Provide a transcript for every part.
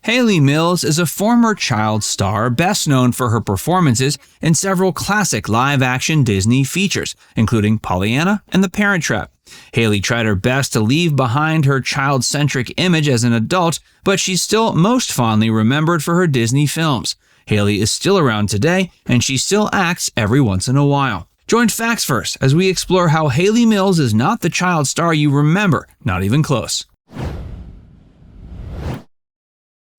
Hayley Mills is a former child star best known for her performances in several classic live-action Disney features, including Pollyanna and The Parent Trap. Hayley tried her best to leave behind her child-centric image as an adult, but she's still most fondly remembered for her Disney films. Hayley is still around today, and she still acts every once in a while. Join Facts First as we explore how Hayley Mills is not the child star you remember, not even close.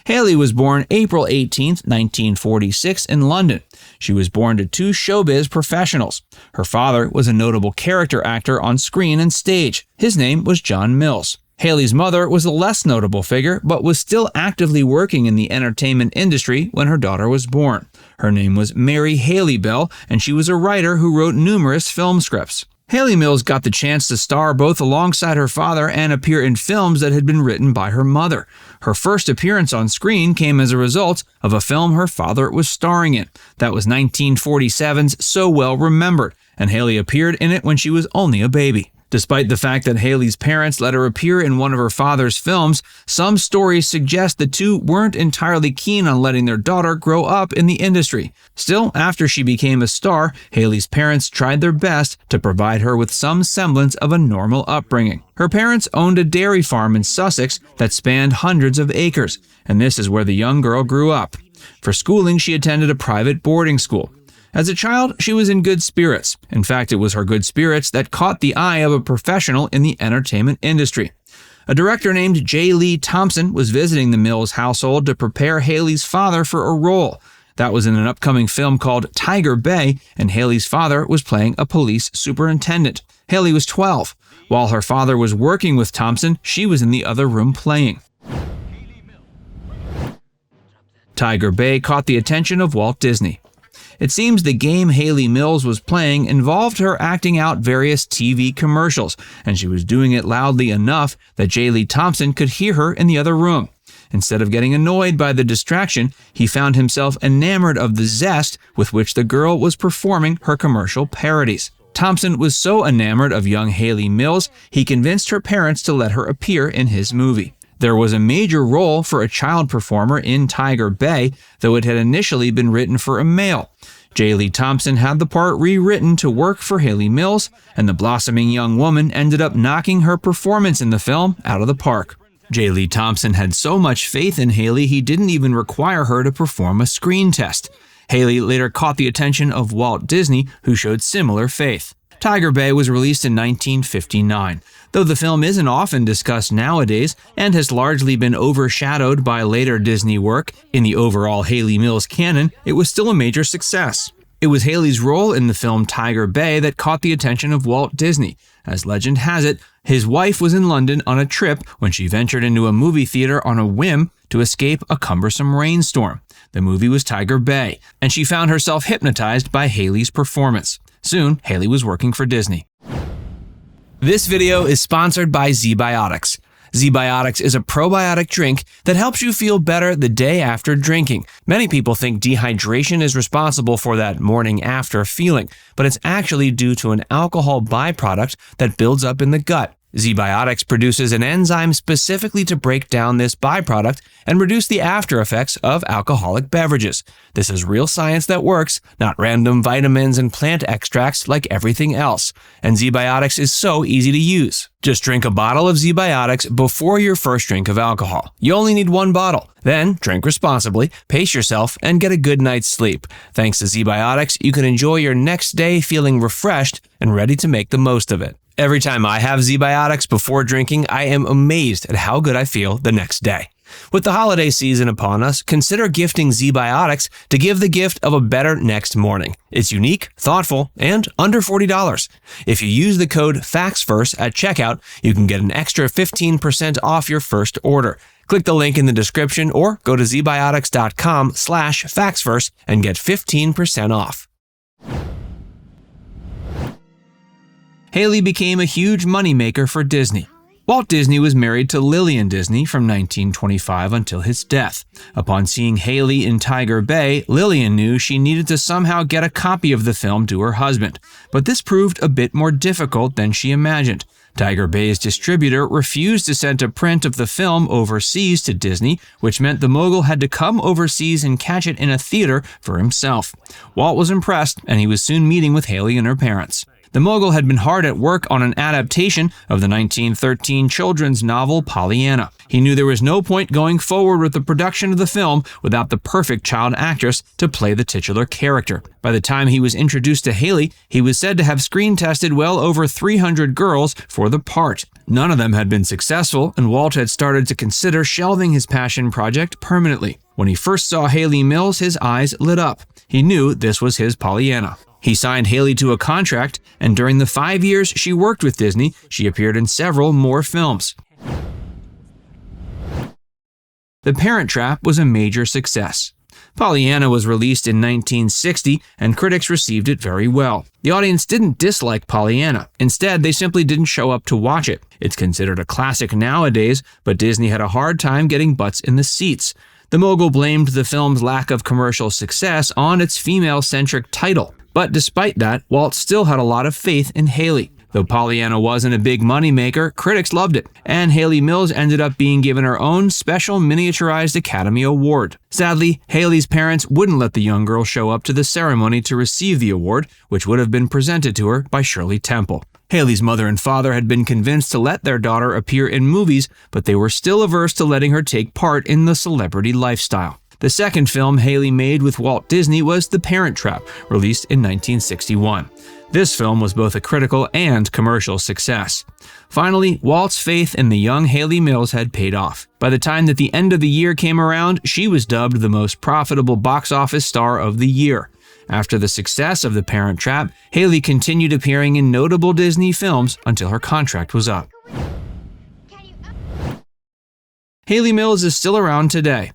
Hayley was born April 18, 1946 in London. She was born to two showbiz professionals. Her father was a notable character actor on screen and stage. His name was John Mills. Hayley's mother was a less notable figure, but was still actively working in the entertainment industry when her daughter was born. Her name was Mary Hayley Bell, and she was a writer who wrote numerous film scripts. Hayley Mills got the chance to star both alongside her father and appear in films that had been written by her mother. Her first appearance on screen came as a result of a film her father was starring in. That was 1947's So Well Remembered, and Hayley appeared in it when she was only a baby. Despite the fact that Hayley's parents let her appear in one of her father's films, some stories suggest the two weren't entirely keen on letting their daughter grow up in the industry. Still, after she became a star, Hayley's parents tried their best to provide her with some semblance of a normal upbringing. Her parents owned a dairy farm in Sussex that spanned hundreds of acres, and this is where the young girl grew up. For schooling, she attended a private boarding school. As a child, she was in good spirits. In fact, it was her good spirits that caught the eye of a professional in the entertainment industry. A director named J. Lee Thompson was visiting the Mills household to prepare Hayley's father for a role. That was in an upcoming film called Tiger Bay, and Hayley's father was playing a police superintendent. Hayley was 12. While her father was working with Thompson, she was in the other room playing. Tiger Bay caught the attention of Walt Disney. It seems the game Hayley Mills was playing involved her acting out various TV commercials, and she was doing it loudly enough that J. Lee Thompson could hear her in the other room. Instead of getting annoyed by the distraction, he found himself enamored of the zest with which the girl was performing her commercial parodies. Thompson was so enamored of young Hayley Mills, he convinced her parents to let her appear in his movie. There was a major role for a child performer in Tiger Bay, though it had initially been written for a male. J. Lee Thompson had the part rewritten to work for Hayley Mills, and the blossoming young woman ended up knocking her performance in the film out of the park. J. Lee Thompson had so much faith in Hayley he didn't even require her to perform a screen test. Hayley later caught the attention of Walt Disney, who showed similar faith. Tiger Bay was released in 1959. Though the film isn't often discussed nowadays and has largely been overshadowed by later Disney work, in the overall Hayley Mills canon, it was still a major success. It was Hayley's role in the film Tiger Bay that caught the attention of Walt Disney. As legend has it, his wife was in London on a trip when she ventured into a movie theater on a whim to escape a cumbersome rainstorm. The movie was Tiger Bay, and she found herself hypnotized by Hayley's performance. Soon, Hayley was working for Disney. This video is sponsored by ZBiotics. ZBiotics is a probiotic drink that helps you feel better the day after drinking. Many people think dehydration is responsible for that morning after feeling, but it's actually due to an alcohol byproduct that builds up in the gut. ZBiotics produces an enzyme specifically to break down this byproduct and reduce the after effects of alcoholic beverages. This is real science that works, not random vitamins and plant extracts like everything else. And ZBiotics is so easy to use. Just drink a bottle of ZBiotics before your first drink of alcohol. You only need one bottle. Then drink responsibly, pace yourself, and get a good night's sleep. Thanks to ZBiotics, you can enjoy your next day feeling refreshed and ready to make the most of it. Every time I have ZBiotics before drinking, I am amazed at how good I feel the next day. With the holiday season upon us, consider gifting ZBiotics to give the gift of a better next morning. It's unique, thoughtful, and under $40. If you use the code FACTSFIRST at checkout, you can get an extra 15% off your first order. Click the link in the description or go to zbiotics.com/FactsFirst and get 15% off. Hayley became a huge moneymaker for Disney. Walt Disney was married to Lillian Disney from 1925 until his death. Upon seeing Hayley in Tiger Bay, Lillian knew she needed to somehow get a copy of the film to her husband. But this proved a bit more difficult than she imagined. Tiger Bay's distributor refused to send a print of the film overseas to Disney, which meant the mogul had to come overseas and catch it in a theater for himself. Walt was impressed, and he was soon meeting with Hayley and her parents. The mogul had been hard at work on an adaptation of the 1913 children's novel Pollyanna. He knew there was no point going forward with the production of the film without the perfect child actress to play the titular character. By the time he was introduced to Hayley, he was said to have screen tested well over 300 girls for the part. None of them had been successful, and Walt had started to consider shelving his passion project permanently. When he first saw Hayley Mills, his eyes lit up. He knew this was his Pollyanna. He signed Hayley to a contract, and during the 5 years she worked with Disney, she appeared in several more films. The Parent Trap was a major success. Pollyanna was released in 1960, and critics received it very well. The audience didn't dislike Pollyanna. Instead, they simply didn't show up to watch it. It's considered a classic nowadays, but Disney had a hard time getting butts in the seats. The mogul blamed the film's lack of commercial success on its female-centric title. But despite that, Walt still had a lot of faith in Hayley. Though Pollyanna wasn't a big moneymaker, critics loved it, and Hayley Mills ended up being given her own special miniaturized Academy Award. Sadly, Hayley's parents wouldn't let the young girl show up to the ceremony to receive the award, which would have been presented to her by Shirley Temple. Hayley's mother and father had been convinced to let their daughter appear in movies, but they were still averse to letting her take part in the celebrity lifestyle. The second film Hayley made with Walt Disney was The Parent Trap, released in 1961. This film was both a critical and commercial success. Finally, Walt's faith in the young Hayley Mills had paid off. By the time that the end of the year came around, she was dubbed the most profitable box office star of the year. After the success of The Parent Trap, Hayley continued appearing in notable Disney films until her contract was up. Hayley Mills is still around today.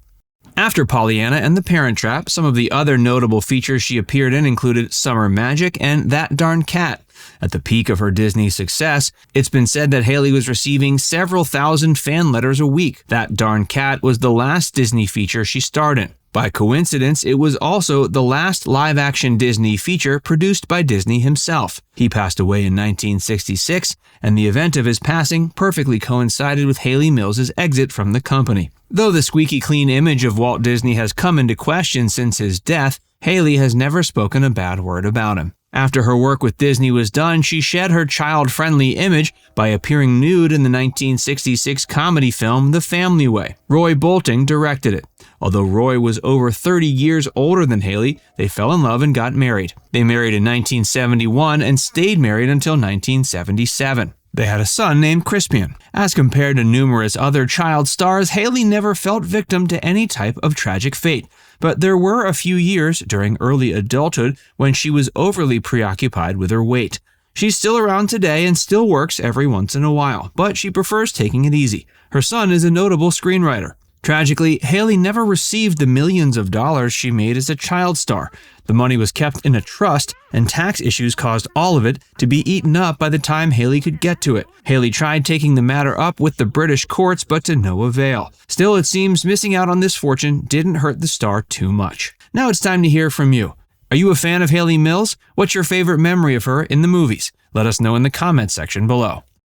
After Pollyanna and The Parent Trap, some of the other notable features she appeared in included Summer Magic and That Darn Cat. At the peak of her Disney success, it's been said that Hayley was receiving several thousand fan letters a week. That Darn Cat was the last Disney feature she starred in. By coincidence, it was also the last live-action Disney feature produced by Disney himself. He passed away in 1966, and the event of his passing perfectly coincided with Hayley Mills' exit from the company. Though the squeaky clean image of Walt Disney has come into question since his death, Hayley has never spoken a bad word about him. After her work with Disney was done, she shed her child-friendly image by appearing nude in the 1966 comedy film The Family Way. Roy Bolting directed it. Although Roy was over 30 years older than Hayley, they fell in love and got married. They married in 1971 and stayed married until 1977. They had a son named Crispian. As compared to numerous other child stars, Hayley never felt victim to any type of tragic fate. But there were a few years during early adulthood when she was overly preoccupied with her weight. She's still around today and still works every once in a while, but she prefers taking it easy. Her son is a notable screenwriter. Tragically, Hayley never received the millions of dollars she made as a child star. The money was kept in a trust, and tax issues caused all of it to be eaten up by the time Hayley could get to it. Hayley tried taking the matter up with the British courts, but to no avail. Still, it seems missing out on this fortune didn't hurt the star too much. Now it's time to hear from you. Are you a fan of Hayley Mills? What's your favorite memory of her in the movies? Let us know in the comments section below.